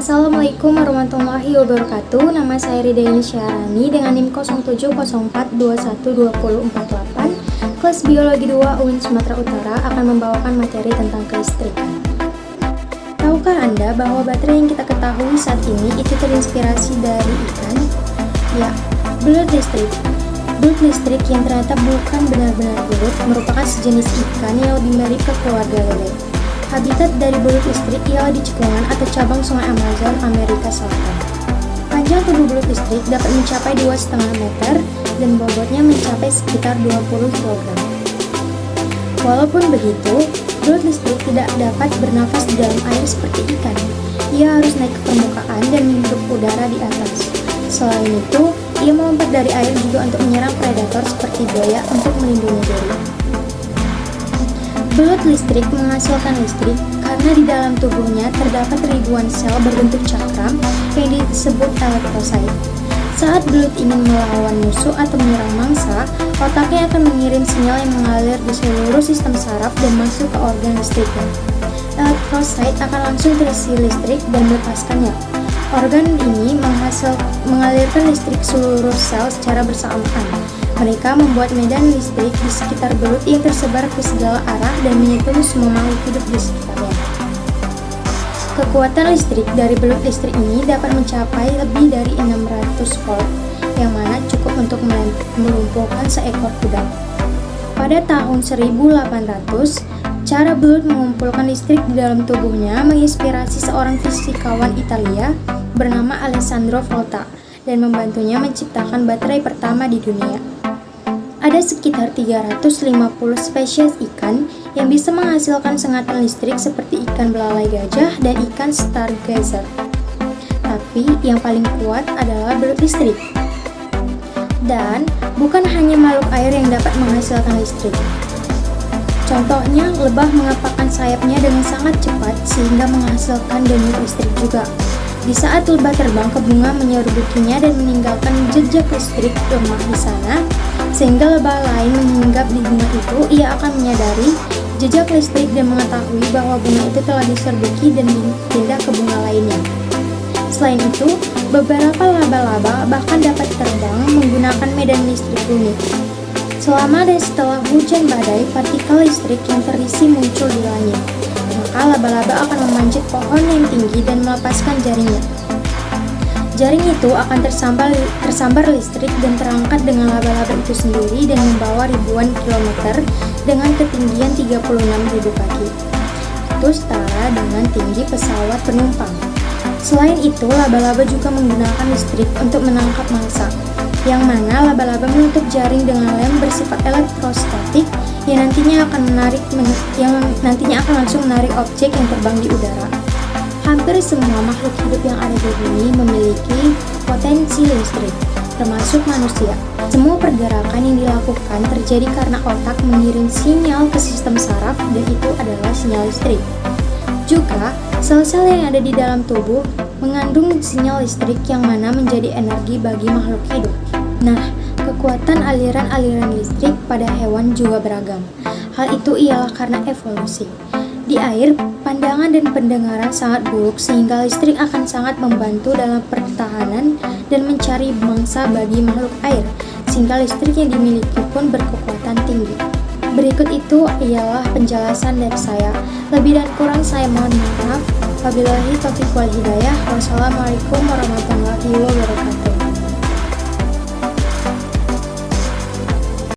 Assalamualaikum warahmatullahi wabarakatuh. Nama saya Ridayani Syahrani dengan NIM 0704212048. Kelas Biologi 2 UIN Sumatera Utara akan membawakan materi tentang kelistrikan. Tahukah Anda bahwa baterai yang kita ketahui saat ini itu terinspirasi dari ikan? Ya, belut listrik. Belut listrik yang ternyata bukan benar-benar belut merupakan sejenis ikan yang lebih mirip ke keluarga lele. Habitat dari belut listrik ialah di cekungan atau cabang sungai Amazon, Amerika Selatan. Panjang tubuh belut listrik dapat mencapai 2,5 meter dan bobotnya mencapai sekitar 20 kg. Walaupun begitu, belut listrik tidak dapat bernafas di dalam air seperti ikan. Ia harus naik ke permukaan dan menghirup udara di atas. Selain itu, ia melompat dari air juga untuk menyerang predator seperti buaya untuk melindungi diri. Belut listrik menghasilkan listrik karena di dalam tubuhnya terdapat ribuan sel berbentuk cakram yang disebut elektrosit. Saat belut ingin melawan musuh atau menyerang mangsa, otaknya akan mengirim sinyal yang mengalir di seluruh sistem saraf dan masuk ke organ listriknya. Elektrosit akan langsung terisi listrik dan melepaskannya. Organ ini mengalirkan listrik seluruh sel secara bersamaan. Mereka membuat medan listrik di sekitar belut yang tersebar ke segala arah dan menyentuh semua makhluk hidup di sekitarnya. Kekuatan listrik dari belut listrik ini dapat mencapai lebih dari 600 volt, yang mana cukup untuk melumpuhkan seekor kuda. Pada tahun 1800, cara belut mengumpulkan listrik di dalam tubuhnya menginspirasi seorang fisikawan Italia bernama Alessandro Volta dan membantunya menciptakan baterai pertama di dunia. Ada sekitar 350 spesies ikan yang bisa menghasilkan sengatan listrik seperti ikan belalai gajah dan ikan stargazer. Tapi yang paling kuat adalah belut listrik. Dan bukan hanya makhluk air yang dapat menghasilkan listrik. Contohnya, lebah mengepakkan sayapnya dengan sangat cepat sehingga menghasilkan denyut listrik juga. Di saat lebah terbang ke bunga menyerbukinya dan meninggalkan jejak listrik lemah di sana, sehingga lebah lain menginggap di bunga itu, ia akan menyadari jejak listrik dan mengetahui bahwa bunga itu telah diserbuki dan pindah ke bunga lainnya. Selain itu, beberapa laba-laba bahkan dapat terbang menggunakan medan listrik unik. Selama dan setelah hujan badai, partikel listrik yang terisi muncul di langit. Maka laba-laba akan memanjat pohon yang tinggi dan melepaskan jaringnya. Jaring itu akan tersambar listrik dan terangkat dengan laba-laba itu sendiri dan membawa ribuan kilometer dengan ketinggian 36.000 kaki. Itu setara dengan tinggi pesawat penumpang. Selain itu, laba-laba juga menggunakan listrik untuk menangkap mangsa, yang mana laba-laba menutup jaring dengan lem bersifat elektrostatik yang nantinya akan langsung menarik objek yang terbang di udara. Hampir semua makhluk hidup yang ada di bumi memiliki potensi listrik, termasuk manusia. Semua pergerakan yang dilakukan terjadi karena otak mengirim sinyal ke sistem saraf dan itu adalah sinyal listrik. Juga, sel-sel yang ada di dalam tubuh mengandung sinyal listrik yang mana menjadi energi bagi makhluk hidup. Nah, kekuatan aliran-aliran listrik pada hewan juga beragam. Hal itu ialah karena evolusi. Di air, pandangan dan pendengaran sangat buruk sehingga listrik akan sangat membantu dalam pertahanan dan mencari mangsa bagi makhluk air, sehingga listrik yang dimiliki pun berkekuatan tinggi. Berikut itu ialah penjelasan dari saya. Lebih dan kurang saya mohon maaf. Wabillahi taufiq wal hidayah. Wassalamualaikum warahmatullahi wabarakatuh.